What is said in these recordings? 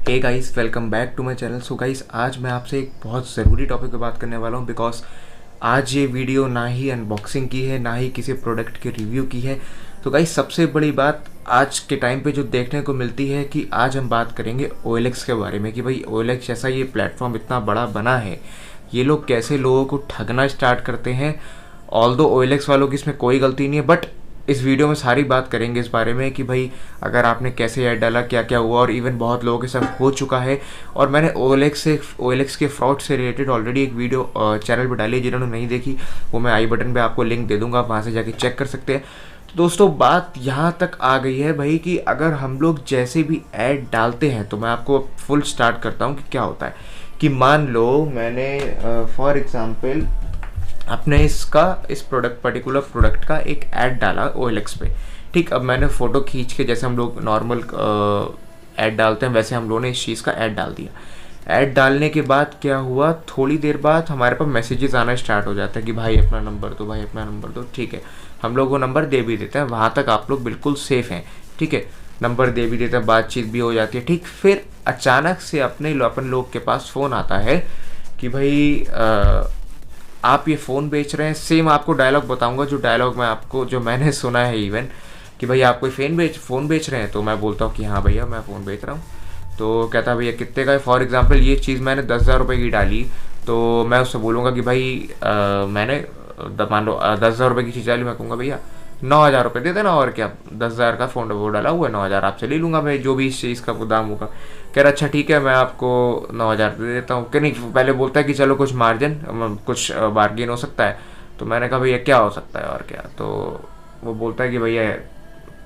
Hey guys, welcome back to my channel. So guys, आज मैं आपसे एक बहुत ज़रूरी टॉपिक पे बात करने वाला हूँ बिकॉज आज ये वीडियो ना ही अनबॉक्सिंग की है, ना ही किसी प्रोडक्ट के रिव्यू की है। तो गाइस, सबसे बड़ी बात आज के टाइम पे जो देखने को मिलती है कि आज हम बात करेंगे OLX के बारे में कि भाई OLX जैसा ये प्लेटफॉर्म इतना बड़ा बना है, ये लोग कैसे लोगों को ठगना स्टार्ट करते हैं। ऑल्दो OLX वालों की इसमें कोई गलती नहीं है, बट इस वीडियो में सारी बात करेंगे इस बारे में कि भाई अगर आपने कैसे ऐड डाला, क्या क्या हुआ, और इवन बहुत लोगों के साथ हो चुका है। और मैंने OLX के फ्रॉड से रिलेटेड ऑलरेडी एक वीडियो चैनल पर डाली है, जिन्होंने नहीं देखी वो मैं आई बटन पे आपको लिंक दे दूंगा, वहाँ से जाके चेक कर सकते हैं। तो दोस्तों, बात यहाँ तक आ गई है भाई कि अगर हम लोग जैसे भी ऐड डालते हैं, तो मैं आपको फुल स्टार्ट करता हूँ कि क्या होता है। कि मान लो मैंने फॉर एग्जाम्पल आपने इस पर्टिकुलर प्रोडक्ट का एक ऐड डाला OLX पे। ठीक, अब मैंने फ़ोटो खींच के, जैसे हम लोग नॉर्मल ऐड डालते हैं वैसे हम लोगों ने इस चीज़ का ऐड डाल दिया। ऐड डालने के बाद क्या हुआ, थोड़ी देर बाद हमारे पास मैसेजेस आना स्टार्ट हो जाता है कि भाई अपना नंबर दो, भाई अपना नंबर दो। ठीक है, हम लोग वो नंबर दे भी देते हैं, वहाँ तक आप लोग बिल्कुल सेफ़ हैं। ठीक है, नंबर दे भी देते हैं, बातचीत भी हो जाती है। ठीक, फिर अचानक से अपन लोग के पास फ़ोन आता है कि भाई आप ये फ़ोन बेच रहे हैं। सेम आपको डायलॉग बताऊंगा, जो डायलॉग जो मैंने सुना है इवन, कि भाई आप कोई फ़ोन बेच रहे हैं। तो मैं बोलता हूँ कि हाँ भैया मैं फ़ोन बेच रहा हूँ। तो कहता है भैया कितने का है। फॉर एग्जांपल ये चीज़ मैंने 10,000 रुपये की डाली, तो मैं उससे बोलूँगा कि भाई मैंने मान लो 10,000 रुपये की चीज़ डाली, मैं कहूँगा भैया 9,000 रुपये दे देना, और क्या 10,000 का फ़ोन वो डाला हुआ है, 9,000 आपसे ले लूँगा मैं, जो भी इस चीज़ का दाम होगा। कह रहा अच्छा ठीक है, मैं आपको 9,000 दे देता हूँ। कि नहीं, पहले बोलता है कि चलो कुछ मार्जिन, कुछ बार्गेन हो सकता है। तो मैंने कहा भैया क्या हो सकता है और क्या। तो वो बोलता है कि भैया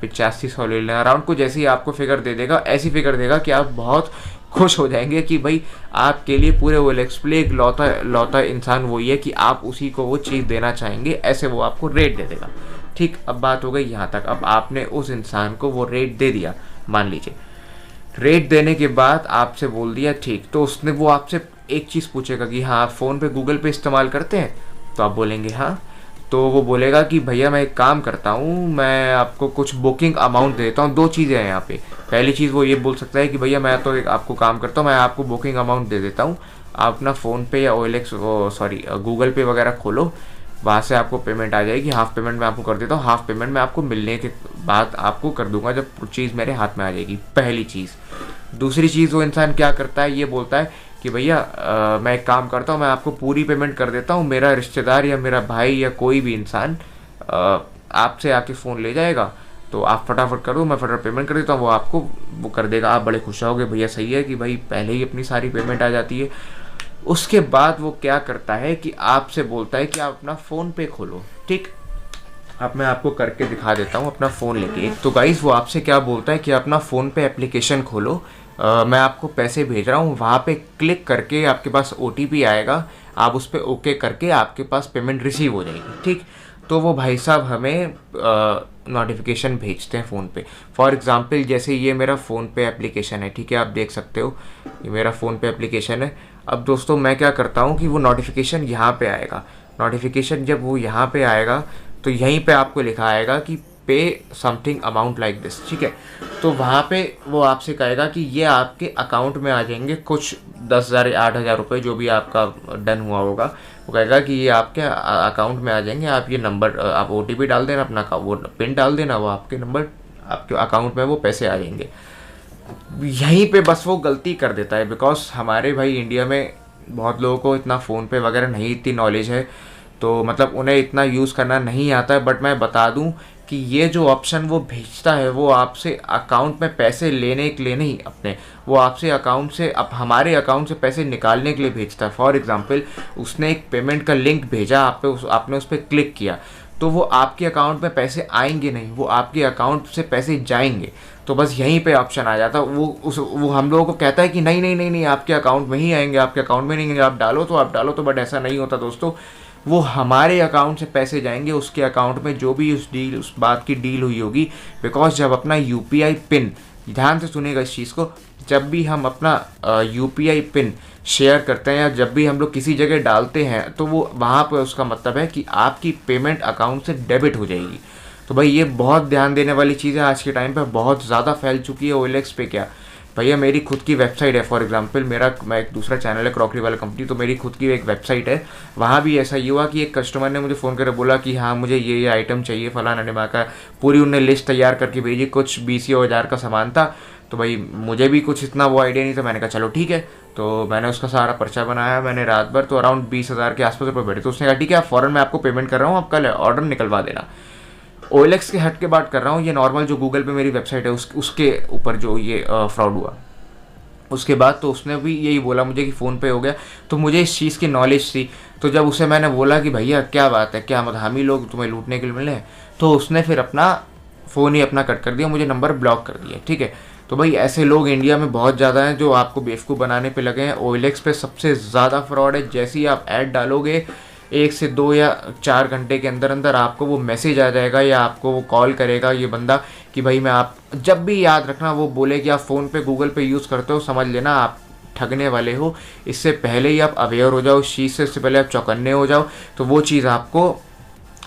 8500 ले लेना, अराउंड कुछ ऐसी आपको फिगर दे देगा, ऐसी फिगर देगा कि आप बहुत खुश हो जाएंगे कि भाई आपके लिए पूरे OLX पे एक लौता इंसान वही है कि आप उसी को वो चीज़ देना चाहेंगे, ऐसे वो आपको रेट दे देगा। ठीक, अब बात हो गई यहाँ तक। अब आपने उस इंसान को वो रेट दे दिया, मान लीजिए। रेट देने के बाद आपसे बोल दिया ठीक, तो वो आपसे एक चीज़ पूछेगा कि हाँ आप फ़ोन पे गूगल पे इस्तेमाल करते हैं। तो आप बोलेंगे हाँ। तो वो बोलेगा कि भैया मैं एक काम करता हूँ, मैं आपको कुछ बुकिंग अमाउंट देता हूँ। दो चीज़ें हैं यहाँ पे। पहली चीज़ वो ये बोल सकता है कि भैया मैं तो एक आपको काम करता हूँ, मैं आपको बुकिंग अमाउंट दे देता हूँ, आप अपना फ़ोन पे या गूगल पे वगैरह खोलो, वहाँ से आपको पेमेंट आ जाएगी। हाफ़ पेमेंट मैं आपको कर देता हूँ, हाफ़ पेमेंट मैं आपको मिलने के बाद आपको कर दूंगा जब चीज़ मेरे हाथ में आ जाएगी। पहली चीज़। दूसरी चीज़, वो इंसान क्या करता है, ये बोलता है कि भैया मैं एक काम करता हूँ, मैं आपको पूरी पेमेंट कर देता हूँ, मेरा रिश्तेदार या मेरा भाई या कोई भी इंसान आपसे आके फ़ोन ले जाएगा, तो आप फटाफट कर दो, मैं फटाफट पेमेंट कर देता हूँ, वो आपको वो कर देगा। आप बड़े खुश होगे, भैया सही है कि भाई पहले ही अपनी सारी पेमेंट आ जाती है। उसके बाद वो क्या करता है कि आपसे बोलता है कि आप अपना फ़ोन पे खोलो। ठीक, अब मैं आपको करके दिखा देता हूँ अपना फ़ोन लेके। तो गाइस, वो आपसे क्या बोलता है कि अपना फ़ोन पे एप्लीकेशन खोलो, मैं आपको पैसे भेज रहा हूँ, वहाँ पे क्लिक करके आपके पास OTP आएगा, आप उस पर ओके करके आपके पास पेमेंट रिसीव हो जाएगी। ठीक, तो वो भाई साहब हमें नोटिफिकेशन भेजते हैं फ़ोन पे। फॉर एग्ज़ाम्पल जैसे ये मेरा फ़ोन पे एप्लीकेशन है, ठीक है, आप देख सकते हो ये मेरा फ़ोन पे एप्लीकेशन है। अब दोस्तों मैं क्या करता हूँ कि वो नोटिफिकेशन यहाँ पे आएगा। नोटिफिकेशन जब वो यहाँ पे आएगा तो यहीं पे आपको लिखा आएगा कि पे समथिंग अमाउंट लाइक दिस। ठीक है, तो वहाँ पे वो आपसे कहेगा कि ये आपके अकाउंट में आ जाएंगे कुछ 10,000 या 8,000 रुपये, जो भी आपका डन हुआ होगा। वो कहेगा कि ये आपके अकाउंट में आ जाएंगे, आप ये नंबर आप OTP डाल देना, अपना वो पिन डाल देना, वो आपके नंबर आपके अकाउंट में वो पैसे आ जाएंगे। यहीं पे बस वो गलती कर देता है, बिकॉज हमारे भाई इंडिया में बहुत लोगों को इतना फ़ोन पे वगैरह नहीं इतनी नॉलेज है, तो मतलब उन्हें इतना यूज़ करना नहीं आता है। बट मैं बता दूं कि ये जो ऑप्शन वो भेजता है, वो आपसे अकाउंट में पैसे लेने के लिए नहीं, अपने वो आपसे अकाउंट से हमारे अकाउंट से पैसे निकालने के लिए भेजता है। फॉर एग्जांपल उसने एक पेमेंट का लिंक भेजा, आपने उस पर क्लिक किया, तो वो आपके अकाउंट में पैसे आएंगे नहीं, वो आपके अकाउंट से पैसे जाएंगे। तो बस यहीं पे ऑप्शन आ जाता, वो हम लोगों को कहता है कि नहीं नहीं नहीं नहीं, आपके अकाउंट में ही आएंगे, आपके अकाउंट में नहीं आएंगे, आप डालो तो। बट ऐसा नहीं होता दोस्तों, वो हमारे अकाउंट से पैसे जाएंगे उसके अकाउंट में, जो भी उस बात की डील हुई होगी। बिकॉज जब अपना UPI पिन, ध्यान से सुनिएगा इस चीज़ को, जब भी हम अपना UPI पिन शेयर करते हैं या जब भी हम लोग किसी जगह डालते हैं, तो वो वहाँ पर उसका मतलब है कि आपकी पेमेंट अकाउंट से डेबिट हो जाएगी। तो भाई ये बहुत ध्यान देने वाली चीज़ है, आज के टाइम पे बहुत ज़्यादा फैल चुकी है OLX पे। क्या भैया मेरी खुद की वेबसाइट है, फॉर एग्जांपल मैं एक दूसरा चैनल है क्रॉकरी वाला कंपनी, तो मेरी खुद की एक वेबसाइट है। वहाँ भी ऐसा ही हुआ कि एक कस्टमर ने मुझे फ़ोन करके बोला कि हाँ मुझे ये आइटम चाहिए फलाना निमा का, पूरी उनने लिस्ट तैयार करके भेजी, कुछ 20,000 का सामान था। तो भाई मुझे भी कुछ इतना वो आइडिया नहीं था, मैंने कहा चलो ठीक है। तो मैंने उसका सारा पर्चा बनाया, मैंने रात भर तो अराउंड 20,000 के आसपास रुपये बैठे। तो उसने कहा ठीक है आप फ़ौरन मैं आपको पेमेंट कर रहा हूँ, आप कल ऑर्डर निकलवा देना। OLX के हट के बात कर रहा हूँ, ये नॉर्मल जो गूगल पे मेरी वेबसाइट है उसके ऊपर जो ये फ्रॉड हुआ। उसके बाद तो उसने भी यही बोला मुझे कि फ़ोन पे हो गया। तो मुझे इस चीज़ की नॉलेज थी, तो जब उसे मैंने बोला कि भैया क्या बात है, क्या मतलब हम ही लोग तुम्हें लूटने के लिए मिले हैं, तो उसने फिर अपना फ़ोन ही अपना कट कर दिया, मुझे नंबर ब्लॉक कर दिया। ठीक है, तो भाई ऐसे लोग इंडिया में बहुत ज़्यादा हैं जो आपको बेवकूफ़ बनाने पे लगे हैं। OLX पे सबसे ज़्यादा फ्रॉड है। जैसे ही आप ऐड डालोगे 1 से 2 या 4 घंटे के अंदर अंदर आपको वो मैसेज आ जाएगा या आपको वो कॉल करेगा ये बंदा कि भाई मैं आप, जब भी याद रखना वो बोले कि आप फ़ोन पे गूगल पे यूज़ करते हो, समझ लेना आप ठगने वाले हो। इससे पहले ही आप अवेयर हो जाओ उस चीज़ से, इससे पहले आप चौकन्ने हो जाओ, तो वो चीज़ आपको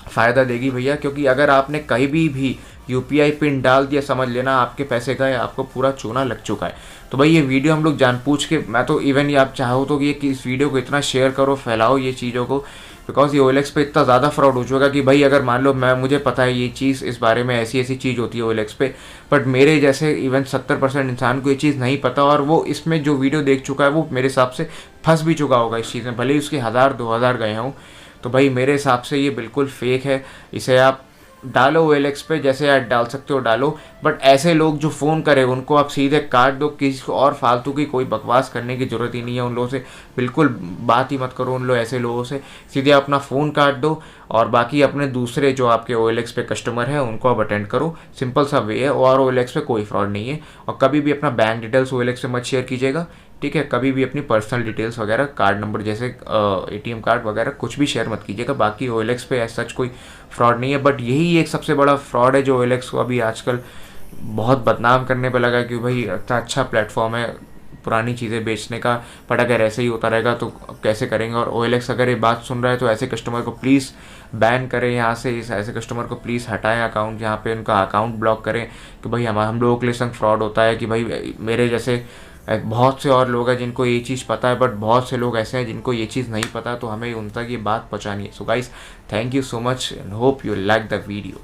फ़ायदा देगी भैया। क्योंकि अगर आपने कहीं भी UPI पिन डाल दिया, समझ लेना आपके पैसे गए, आपको पूरा चूना लग चुका है। तो भाई ये वीडियो हम लोग जानबूझ के, मैं तो इवन ये आप चाहो तो कि इस वीडियो को इतना शेयर करो, फैलाओ ये चीज़ों को, बिकॉज ये OLX पे इतना ज़्यादा फ्रॉड हो चुका कि भाई अगर मान लो मुझे पता है ये चीज़, इस बारे में ऐसी चीज़ होती है OLX पे, बट मेरे जैसे इवन 70% इंसान को ये चीज़ नहीं पता, और वो इसमें जो वीडियो देख चुका है वो मेरे हिसाब से फंस भी चुका होगा इस चीज़ में, भले ही उसके 1000-2000 गए हों। तो भाई मेरे हिसाब से ये बिल्कुल फेक है। इसे आप डालो OLX पे, जैसे ऐड डाल सकते हो डालो, बट ऐसे लोग जो फ़ोन करे उनको आप सीधे काट दो। किसी को और फालतू की कोई बकवास करने की ज़रूरत ही नहीं है। उन लोगों से बिल्कुल बात ही मत करो, उन लोग ऐसे लोगों से सीधे अपना फ़ोन काट दो, और बाकी अपने दूसरे जो आपके OLX पे कस्टमर हैं उनको आप अटेंड करो। सिंपल सा वे है, और OLX पे कोई फ्रॉड नहीं है। और कभी भी अपना बैंक डिटेल्स OLX पे मत शेयर कीजिएगा, ठीक है। कभी भी अपनी पर्सनल डिटेल्स वगैरह, कार्ड नंबर जैसे ATM कार्ड वगैरह कुछ भी शेयर मत कीजिएगा। बाकी OLX पे ऐसा सच कोई फ्रॉड नहीं है। बट यही एक सबसे बड़ा फ्रॉड है जो OLX को अभी आजकल बहुत बदनाम करने पे लगा है कि भाई इतना अच्छा प्लेटफॉर्म है पुरानी चीज़ें बेचने का, बट अगर ऐसे ही होता रहेगा तो कैसे करेंगे। और OLX अगर ये बात सुन रहा है तो ऐसे कस्टमर को प्लीज़ बैन करें यहाँ से, इस ऐसे कस्टमर को प्लीज़ हटाएं अकाउंट, यहाँ पे उनका अकाउंट ब्लॉक करें कि भाई हम लोगों के लिए संग फ्रॉड होता है कि भाई मेरे जैसे बहुत से और लोग हैं जिनको ये चीज़ पता है, बट बहुत से लोग ऐसे हैं जिनको ये चीज़ नहीं पता, तो हमें उन तक ये बात पहुँचानी है। So guys, thank you so much and hope you like the video.